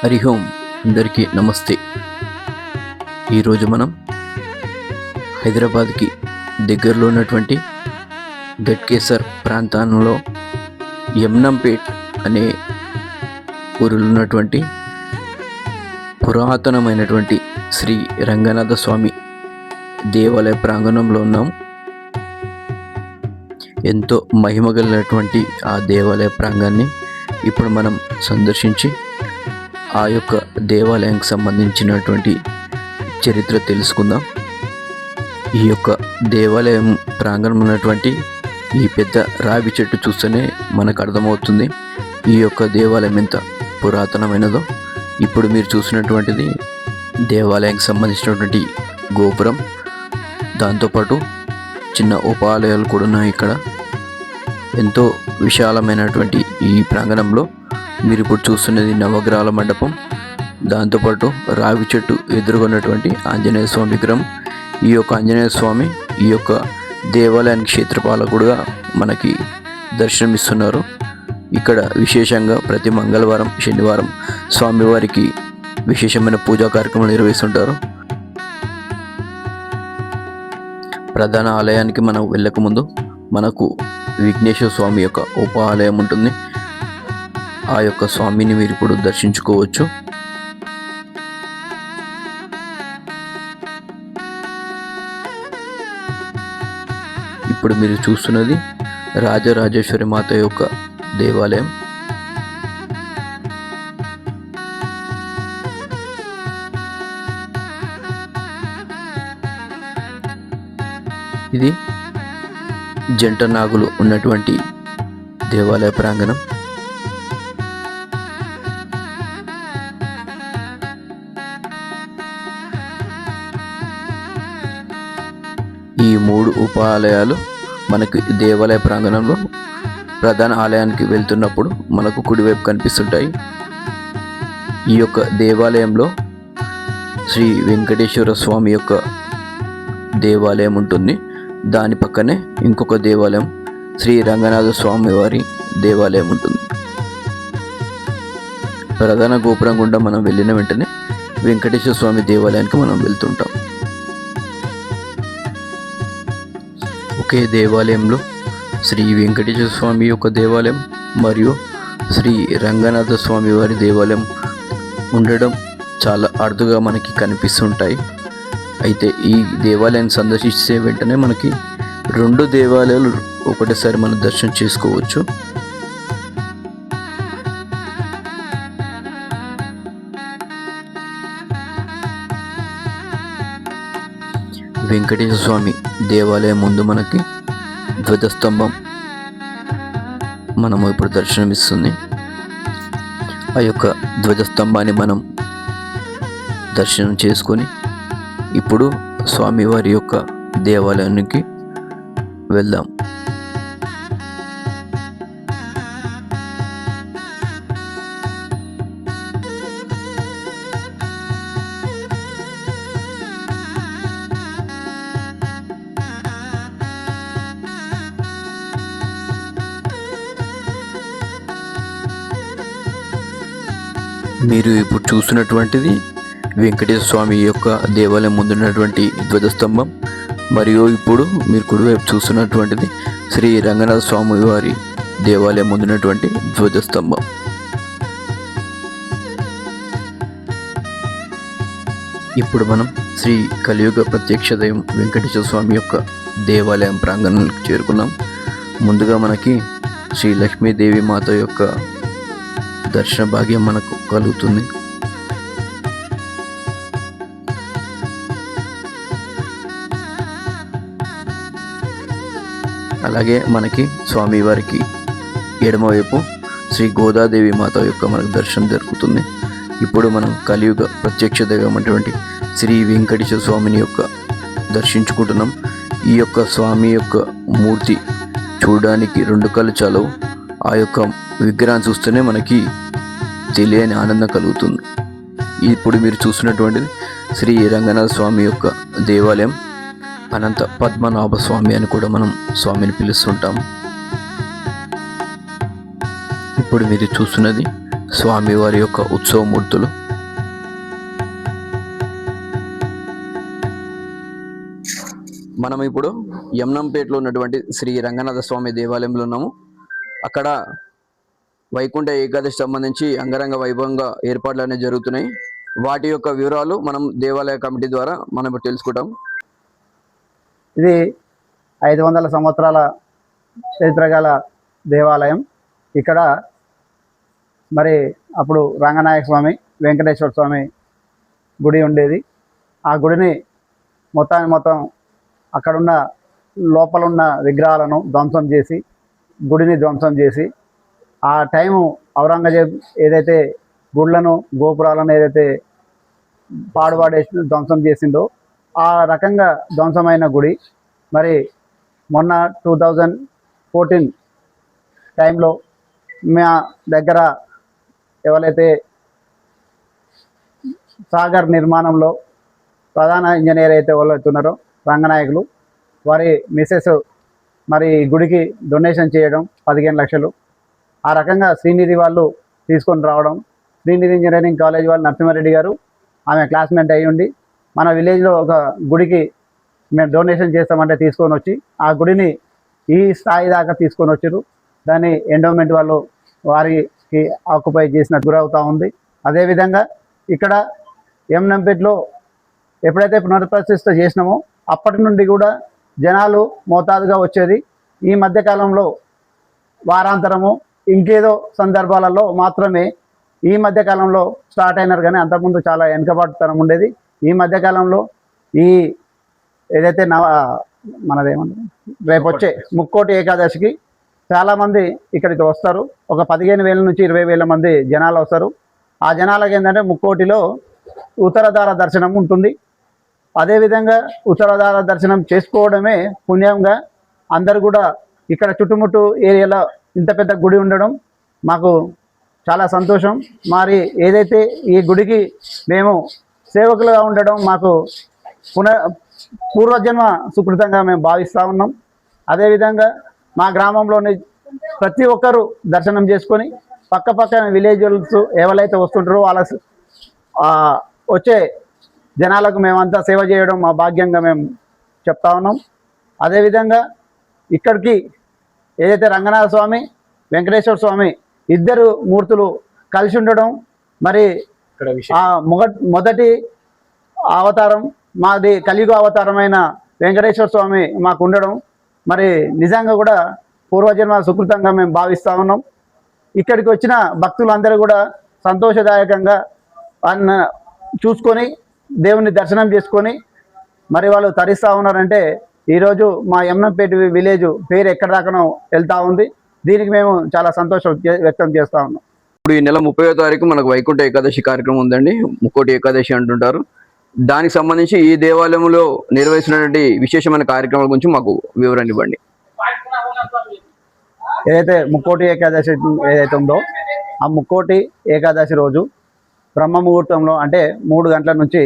హరి ఓం. అందరికీ నమస్తే. ఈరోజు మనం హైదరాబాద్కి దగ్గరలో ఉన్నటువంటి గట్కేసర్ ప్రాంతంలో యమ్నంపేట్ అనే ఊరిలో ఉన్నటువంటి పురాతనమైనటువంటి శ్రీ రంగనాథ స్వామి దేవాలయ ప్రాంగణంలో ఉన్నాం. ఎంతో మహిమగలిగినటువంటి ఆ దేవాలయ ప్రాంగాన్ని ఇప్పుడు మనం సందర్శించి ఆ యొక్క దేవాలయానికి సంబంధించినటువంటి చరిత్ర తెలుసుకుందాం. ఈ యొక్క దేవాలయం ప్రాంగణం ఉన్నటువంటి ఈ పెద్ద రావి చెట్టు చూస్తేనే మనకు అర్థమవుతుంది ఈ యొక్క దేవాలయం ఎంత పురాతనమైనదో. ఇప్పుడు మీరు చూసినటువంటిది దేవాలయానికి సంబంధించినటువంటి గోపురం, దాంతోపాటు చిన్న ఉపాలయాలు కూడా ఉన్నాయి. ఇక్కడ ఎంతో విశాలమైనటువంటి ఈ ప్రాంగణంలో మీరు ఇప్పుడు చూస్తున్నది నవగ్రహాల మండపం, దాంతోపాటు రావి చెట్టు ఎదుర్కొన్నటువంటి ఆంజనేయ స్వామి విగ్రహం. ఈ యొక్క ఆంజనేయ స్వామి ఈ యొక్క దేవాలయానికి క్షేత్రపాలకుడుగా మనకి దర్శనమిస్తున్నారు. ఇక్కడ విశేషంగా ప్రతి మంగళవారం, శనివారం స్వామివారికి విశేషమైన పూజా కార్యక్రమాలు నిర్వహిస్తుంటారు. ప్రధాన ఆలయానికి మనం వెళ్ళకముందు మనకు విఘ్నేశ్వర స్వామి యొక్క ఉపాలయం ఉంటుంది. ఆ యొక్క స్వామిని మీరు ఇప్పుడు దర్శించుకోవచ్చు. ఇప్పుడు మీరు చూస్తున్నది రాజరాజేశ్వరి మాత యొక్క దేవాలయం. ఇది జంట నాగులు ఉన్నటువంటి దేవాలయ ప్రాంగణం. ఈ 3 ఉపాలయాలు మనకు దేవాలయ ప్రాంగణంలో ప్రధాన ఆలయానికి వెళ్తున్నప్పుడు మనకు కుడివైపు కనిపిస్తుంటాయి. ఈ యొక్క దేవాలయంలో శ్రీ వెంకటేశ్వర స్వామి యొక్క దేవాలయం ఉంటుంది. దాని పక్కనే ఇంకొక దేవాలయం శ్రీ రంగనాథ స్వామి వారి దేవాలయం ఉంటుంది. ప్రధాన గోపురం గుండా మనం వెళ్ళిన వెంటనే వెంకటేశ్వర స్వామి దేవాలయానికి మనం వెళ్తుంటాం. ఒకే దేవాలయంలో శ్రీ వెంకటేశ్వర స్వామి యొక్క దేవాలయం మరియు శ్రీ రంగనాథ స్వామి వారి దేవాలయం ఉండడం చాలా అరుదుగా మనకి కనిపిస్తుంటాయి. అయితే ఈ దేవాలయాన్ని సందర్శించే వెంటనే మనకి 2 దేవాలయాలు ఒకటేసారి మనం దర్శనం చేసుకోవచ్చు. వెంకటేశ్వర స్వామి దేవాలయం ముందు మనకి ధ్వజస్తంభం మనము ఇప్పుడు దర్శనమిస్తుంది. ఆ యొక్క ధ్వజస్తంభాన్ని మనం దర్శనం చేసుకొని ఇప్పుడు స్వామివారి యొక్క దేవాలయానికి వెళ్దాం. మీరు ఇప్పుడు చూస్తున్నటువంటిది వెంకటేశ్వర స్వామి యొక్క దేవాలయం ముందున్నటువంటి ధ్వజస్తంభం, మరియు ఇప్పుడు మీరు కుడివైపు చూస్తున్నటువంటిది శ్రీ రంగనాథ స్వామి వారి దేవాలయం ముందున్నటువంటి ధ్వజస్తంభం. ఇప్పుడు మనం శ్రీ కలియుగ ప్రత్యక్ష దైవం వెంకటేశ్వర స్వామి యొక్క దేవాలయం ప్రాంగణానికి చేరుకున్నాం. ముందుగా మనకి శ్రీ లక్ష్మీదేవి మాత యొక్క దర్శన భాగ్యం మనకు కలుగుతుంది. అలాగే మనకి స్వామివారికి ఎడమవైపు శ్రీ గోదాదేవి మాత యొక్క మనకు దర్శనం జరుగుతుంది. ఇప్పుడు మనం కలియుగ ప్రత్యక్ష దైవం అటువంటి శ్రీ వెంకటేశ్వర స్వామిని యొక్క దర్శించుకుంటున్నాం. ఈ యొక్క స్వామి యొక్క మూర్తి చూడడానికి 2 కళ్ళు చాలవు. ఆ యొక్క విగ్రహాన్ని చూస్తేనే మనకి తెలియని ఆనందం కలుగుతుంది. ఇప్పుడు మీరు చూస్తున్నటువంటిది శ్రీ రంగనాథ స్వామి యొక్క దేవాలయం. అనంత పద్మనాభ స్వామి అని కూడా మనం స్వామిని పిలుస్తుంటాం. ఇప్పుడు మీరు చూస్తున్నది స్వామివారి యొక్క ఉత్సవమూర్తులు. మనం ఇప్పుడు యమ్నంపేటలో ఉన్నటువంటి శ్రీ రంగనాథ స్వామి దేవాలయంలో ఉన్నాము. అక్కడ వైకుంఠ ఏకాదశి సంబంధించి అంగరంగ వైభవంగా ఏర్పాట్లు అనేవి జరుగుతున్నాయి. వాటి యొక్క వివరాలు మనం దేవాలయ కమిటీ ద్వారా మనం ఇప్పుడు తెలుసుకుంటాం. ఇది 500 సంవత్సరాల చరిత్ర గల దేవాలయం. ఇక్కడ మరి అప్పుడు రంగనాయక స్వామి, వెంకటేశ్వర స్వామి గుడి ఉండేది. ఆ గుడిని మొత్తం అక్కడున్న లోపలున్న విగ్రహాలను ధ్వంసం చేసి, గుడిని ధ్వంసం చేసి, ఆ టైము ఔరంగజేబ్ ఏదైతే గుళ్ళను గోపురాలను ఏదైతే పాడుపాడేసి ధ్వంసం చేసిందో ఆ రకంగా ధ్వంసమైన గుడి మరి మొన్న 2014 టైంలో మా దగ్గర ఎవరైతే సాగర్ నిర్మాణంలో ప్రధాన ఇంజనీర్ అయితే వాళ్ళు అవుతున్నారో రంగనాయకులు, వారి మిసెస్ మరి గుడికి డొనేషన్ చేయడం 15 లక్షలు. ఆ రకంగా శ్రీనిధి వాళ్ళు తీసుకొని రావడం, శ్రీనిధి ఇంజనీరింగ్ కాలేజ్ వాళ్ళు నరసింహారెడ్డి గారు ఆమె క్లాస్మేట్ అయ్యి ఉండి మన విలేజ్లో ఒక గుడికి మేము డొనేషన్ చేస్తామంటే తీసుకొని వచ్చి ఆ గుడిని ఈ స్థాయి దాకా తీసుకొని వచ్చారు. దాన్ని ఎండోమెంట్ వాళ్ళు వారికి ఆక్యుపై చేసిన గురవుతూ ఉంది. అదేవిధంగా ఇక్కడ యమ్నంపేటలో ఎప్పుడైతే పునర్ప్రతిష్ఠ చేసినామో అప్పటి నుండి కూడా జనాలు మోతాదుగా వచ్చేది. ఈ మధ్యకాలంలో వారాంతరము ఇంకేదో సందర్భాలలో మాత్రమే ఈ మధ్యకాలంలో స్టార్ట్ అయినారు, కానీ అంతకుముందు చాలా వెనుకబాటుతనం ఉండేది. ఈ మధ్యకాలంలో ఈ ఏదైతే మనదేమన్నా రేపు వచ్చే ముక్కోటి ఏకాదశికి చాలామంది ఇక్కడికి వస్తారు. ఒక 15,000 నుంచి 20,000 మంది జనాలు వస్తారు. ఆ జనాలకి ఏంటంటే ముక్కోటిలో ఉత్తరధార దర్శనం ఉంటుంది. అదేవిధంగా ఉత్తరధార దర్శనం చేసుకోవడమే పుణ్యంగా అందరు కూడా ఇక్కడ చుట్టుముట్టు ఏరియాలో ఇంత పెద్ద గుడి ఉండడం మాకు చాలా సంతోషం. మరి ఏదైతే ఈ గుడికి మేము సేవకులుగా ఉండడం మాకు పూర్వజన్మ సుకృతంగా మేము భావిస్తూ ఉన్నాం. అదేవిధంగా మా గ్రామంలోని ప్రతి ఒక్కరూ దర్శనం చేసుకొని పక్కపక్కన విలేజర్స్ ఎవరైతే వస్తుంటారో వాళ్ళ వచ్చే జనాలకు మేమంతా సేవ చేయడం మా భాగ్యంగా మేము చెప్తా ఉన్నాం. అదేవిధంగా ఇక్కడికి ఏదైతే రంగనాథ స్వామి, వెంకటేశ్వర స్వామి ఇద్దరు మూర్తులు కలిసి ఉండడం, మరి ఆ మొదటి అవతారం మాది కలియుగ అవతారమైన వెంకటేశ్వర స్వామి మాకు ఉండడం మరి నిజంగా కూడా పూర్వజన్మ సుకృతంగా మేము భావిస్తూ ఉన్నాం. ఇక్కడికి వచ్చిన భక్తులందరూ కూడా సంతోషదాయకంగా చూసుకొని దేవుని దర్శనం చేసుకొని మరి వాళ్ళు తరిస్తూ ఉన్నారంటే ఈరోజు మా యమ్నంపేట విలేజ్ పేరు ఎక్కడ దాకానో వెళ్తూ ఉంది. దీనికి మేము చాలా సంతోషం వ్యక్తం చేస్తూ ఉన్నాం. ఇప్పుడు ఈ నెల 30వ తారీఖు మనకు వైకుంఠ ఏకాదశి కార్యక్రమం ఉందండి. ముక్కోటి ఏకాదశి అంటుంటారు. దానికి సంబంధించి ఈ దేవాలయంలో నిర్వహిస్తున్నటువంటి విశేషమైన కార్యక్రమాల గురించి మాకు వివరణ ఇవ్వండి. ఏదైతే ముక్కోటి ఏకాదశి ఏదైతే ఉందో ఆ ముక్కోటి ఏకాదశి రోజు బ్రహ్మ ముహూర్తంలో అంటే 3 గంటల నుంచి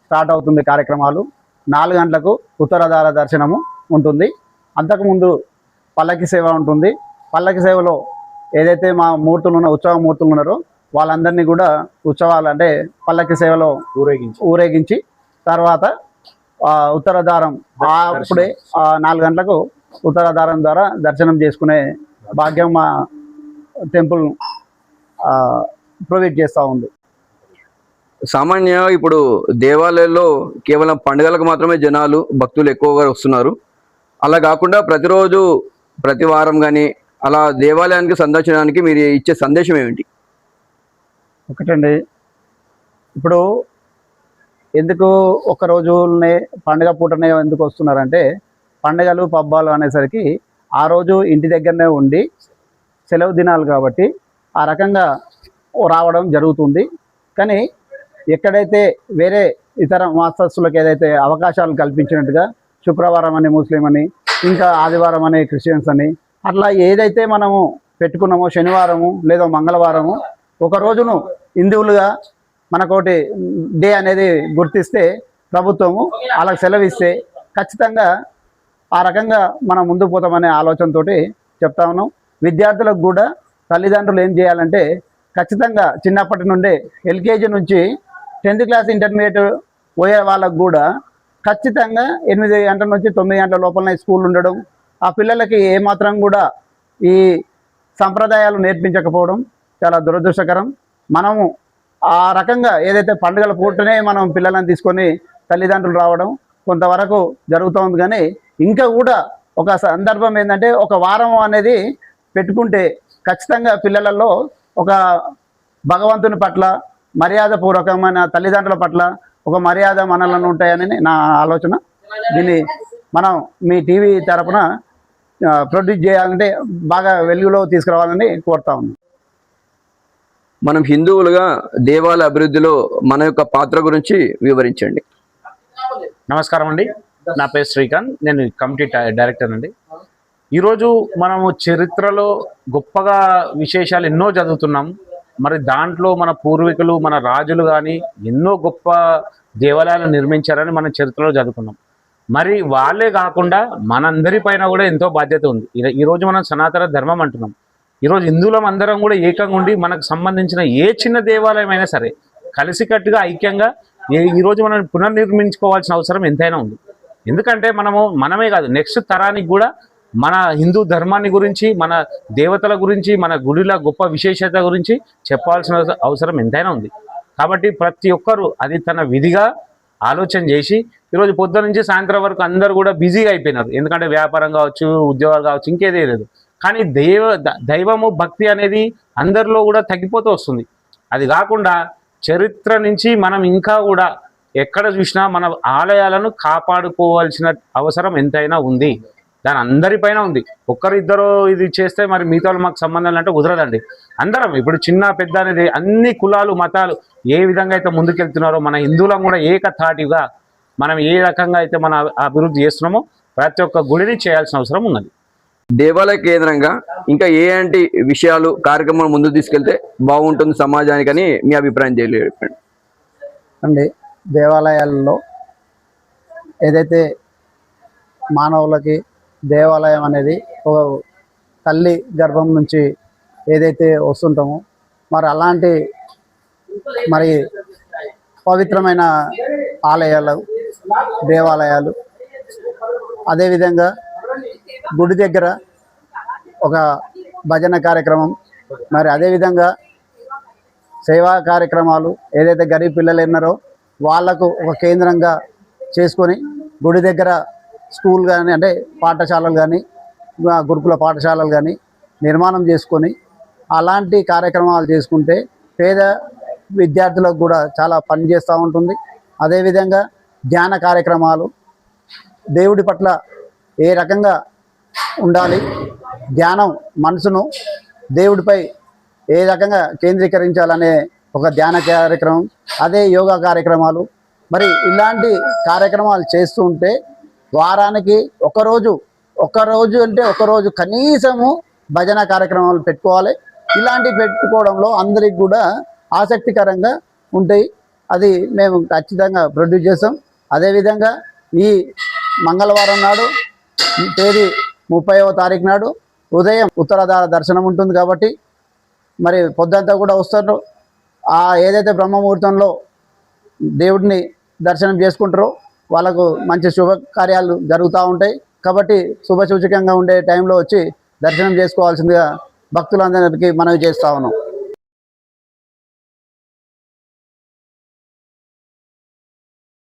స్టార్ట్ అవుతుంది కార్యక్రమాలు. 4 గంటలకు ఉత్తరధార దర్శనము ఉంటుంది. అంతకుముందు పల్లకి సేవ ఉంటుంది. పల్లకి సేవలో ఏదైతే మా ఉత్సవ మూర్తులు ఉన్నారో వాళ్ళందరినీ కూడా ఉత్సవాలు అంటే పల్లకి సేవలో ఊరేగించి తర్వాత ఉత్తరధారం అప్పుడే 4 గంటలకు ఉత్తరధారం ద్వారా దర్శనం చేసుకునే భాగ్యం మా టెంపుల్ ప్రొవైడ్ చేస్తూ ఉంది. సామాన్యంగా ఇప్పుడు దేవాలయాల్లో కేవలం పండుగలకు మాత్రమే జనాలు భక్తులు ఎక్కువగా వస్తున్నారు. అలా కాకుండా ప్రతిరోజు ప్రతి వారం కానీ అలా దేవాలయానికి సందర్శనానికి మీరు ఇచ్చే సందేశం ఏమిటి? ఒకటండి, ఇప్పుడు ఎందుకు ఒక రోజునే పండుగ పూటనే ఎందుకు వస్తున్నారంటే పండుగలు పబ్బాలు అనేసరికి ఆ రోజు ఇంటి దగ్గరనే ఉండి సెలవు దినాలు కాబట్టి ఆ రకంగా రావడం జరుగుతుంది. కానీ ఎక్కడైతే వేరే ఇతర మాస్తస్తులకు ఏదైతే అవకాశాలు కల్పించినట్టుగా శుక్రవారం అని ముస్లిం అని, ఇంకా ఆదివారం అని క్రిస్టియన్స్ అని, అట్లా ఏదైతే మనము పెట్టుకున్నామో శనివారము లేదా మంగళవారము ఒక రోజును హిందువులుగా మనకోటి డే అనేది గుర్తిస్తే ప్రభుత్వము వాళ్ళకి సెలవిస్తే ఖచ్చితంగా ఆ రకంగా మనం ముందుకు పోతామనే ఆలోచనతో చెప్తా ఉన్నాం. విద్యార్థులకు కూడా తల్లిదండ్రులు ఏం చేయాలంటే ఖచ్చితంగా చిన్నప్పటి నుండే ఎల్కేజీ నుంచి 10th క్లాస్ ఇంటర్మీడియట్ పోయే వాళ్ళకు కూడా ఖచ్చితంగా 8 గంటల నుంచి 9 గంటల లోపలనే స్కూల్ ఉండడం, ఆ పిల్లలకి ఏమాత్రం కూడా ఈ సంప్రదాయాలు నేర్పించకపోవడం చాలా దురదృష్టకరం. మనము ఆ రకంగా ఏదైతే పండుగల పూటనే మనం పిల్లలను తీసుకొని తల్లిదండ్రులు రావడం కొంతవరకు జరుగుతోంది. కానీ ఇంకా కూడా ఒక సందర్భం ఏంటంటే ఒక వారం అనేది పెట్టుకుంటే ఖచ్చితంగా పిల్లలలో ఒక భగవంతుని పట్ల మర్యాదపూర్వకమైన తల్లిదండ్రుల పట్ల ఒక మర్యాద మనలను ఉంటాయని నా ఆలోచన. దీన్ని మనం మీ టీవీ తరపున ప్రొడ్యూస్ చేయాలంటే బాగా వెలుగులో తీసుకురావాలని కోరుతా ఉన్నాం. మనం హిందువులుగా దేవాలయ అభివృద్ధిలో మన యొక్క పాత్ర గురించి వివరించండి. నమస్కారం అండి, నా పేరు శ్రీకాంత్, నేను కమిటీ డైరెక్టర్ అండి. ఈరోజు మనము చరిత్రలో గొప్పగా విశేషాలు ఎన్నో చదువుతున్నాం. మరి దాంట్లో మన పూర్వీకులు, మన రాజులు కానీ ఎన్నో గొప్ప దేవాలయాలు నిర్మించారని మనం చరిత్రలో చదువుకున్నాం. మరి వాళ్ళే కాకుండా మనందరి పైన కూడా ఎంతో బాధ్యత ఉంది. ఈరోజు మనం సనాతన ధర్మం అంటున్నాం. ఈరోజు హిందువులం అందరం కూడా ఏకంగా ఉండి మనకు సంబంధించిన ఏ చిన్న దేవాలయం అయినా సరే కలిసికట్టుగా ఐక్యంగా ఈరోజు మనం పునర్నిర్మించుకోవాల్సిన అవసరం ఎంతైనా ఉంది. ఎందుకంటే మనమే కాదు, నెక్స్ట్ తరానికి కూడా మన హిందూ ధర్మాన్ని గురించి, మన దేవతల గురించి, మన గుడిల గొప్ప విశేషత గురించి చెప్పాల్సిన అవసరం ఎంతైనా ఉంది. కాబట్టి ప్రతి ఒక్కరూ అది తన విధిగా ఆలోచన చేసి ఈరోజు పొద్దున నుంచి సాయంత్రం వరకు అందరూ కూడా బిజీగా అయిపోయినారు. ఎందుకంటే వ్యాపారం కావచ్చు, ఉద్యోగాలు కావచ్చు, ఇంకేదే లేదు. కానీ దైవము భక్తి అనేది అందరిలో కూడా తగ్గిపోతూ వస్తుంది. అది కాకుండా చరిత్ర నుంచి మనం ఇంకా కూడా ఎక్కడ చూసినా మన ఆలయాలను కాపాడుకోవాల్సిన అవసరం ఎంతైనా ఉంది. దాని అందరిపైన ఉంది. ఒక్కరిద్దరు ఇది చేస్తే మరి మిగతా మాకు సంబంధం అంటే కుదరదండి. అందరం ఇప్పుడు చిన్న పెద్ద అనేది అన్ని కులాలు మతాలు ఏ విధంగా అయితే ముందుకెళ్తున్నారో మన హిందువులం కూడా ఏకతాటిగా మనం ఏ రకంగా అయితే మన అభివృద్ధి చేస్తున్నామో ప్రతి ఒక్క గుడిని చేయాల్సిన అవసరం ఉన్నది. దేవాలయ కేంద్రంగా ఇంకా ఏంటి విషయాలు కార్యక్రమాలు ముందుకు తీసుకెళ్తే బాగుంటుంది సమాజానికని మీ అభిప్రాయం చెప్పండి. అండి, దేవాలయాల్లో ఏదైతే మానవులకి దేవాలయం అనేది ఒక తల్లి గర్భం నుంచి ఏదైతే వస్తుంటామో మరి అలాంటి మరి పవిత్రమైన ఆలయాలు, దేవాలయాలు, అదేవిధంగా గుడి దగ్గర ఒక భజన కార్యక్రమం, మరి అదేవిధంగా సేవా కార్యక్రమాలు ఏదైతే గరీబ్ పిల్లలు ఉన్నారో వాళ్లకు ఒక కేంద్రంగా చేసుకొని గుడి దగ్గర స్కూల్ కానీ అంటే పాఠశాలలు కానీ గురుకుల పాఠశాలలు కానీ నిర్మాణం చేసుకొని అలాంటి కార్యక్రమాలు చేసుకుంటే పేద విద్యార్థులకు కూడా చాలా పని చేస్తూ ఉంటుంది. అదేవిధంగా ధ్యాన కార్యక్రమాలు, దేవుడి పట్ల ఏ రకంగా ఉండాలి, ధ్యానం మనసును దేవుడిపై ఏ రకంగా కేంద్రీకరించాలనే ఒక ధ్యాన కార్యక్రమం, అదే యోగా కార్యక్రమాలు, మరి ఇలాంటి కార్యక్రమాలు చేస్తూ ఉంటే వారానికి ఒకరోజు అంటే ఒకరోజు కనీసము భజన కార్యక్రమాలు పెట్టుకోవాలి. ఇలాంటివి పెట్టుకోవడంలో అందరికి కూడా ఆసక్తికరంగా ఉంటాయి. అది మేము ఖచ్చితంగా ప్రొడ్యూస్ చేస్తాం. అదేవిధంగా ఈ మంగళవారం నాడు తేదీ 30వ తారీఖు నాడు ఉదయం ఉత్తరాధార దర్శనం ఉంటుంది కాబట్టి మరి పొద్దంతా కూడా వస్తారు. ఏదైతే బ్రహ్మముహూర్తంలో దేవుడిని దర్శనం చేసుకుంటారో వాళ్ళకు మంచి శుభకార్యాలు జరుగుతూ ఉంటాయి. కాబట్టి శుభసూచకంగా ఉండే టైంలో వచ్చి దర్శనం చేసుకోవాల్సిందిగా భక్తులందరికీ మనవి చేస్తా ఉన్నాం.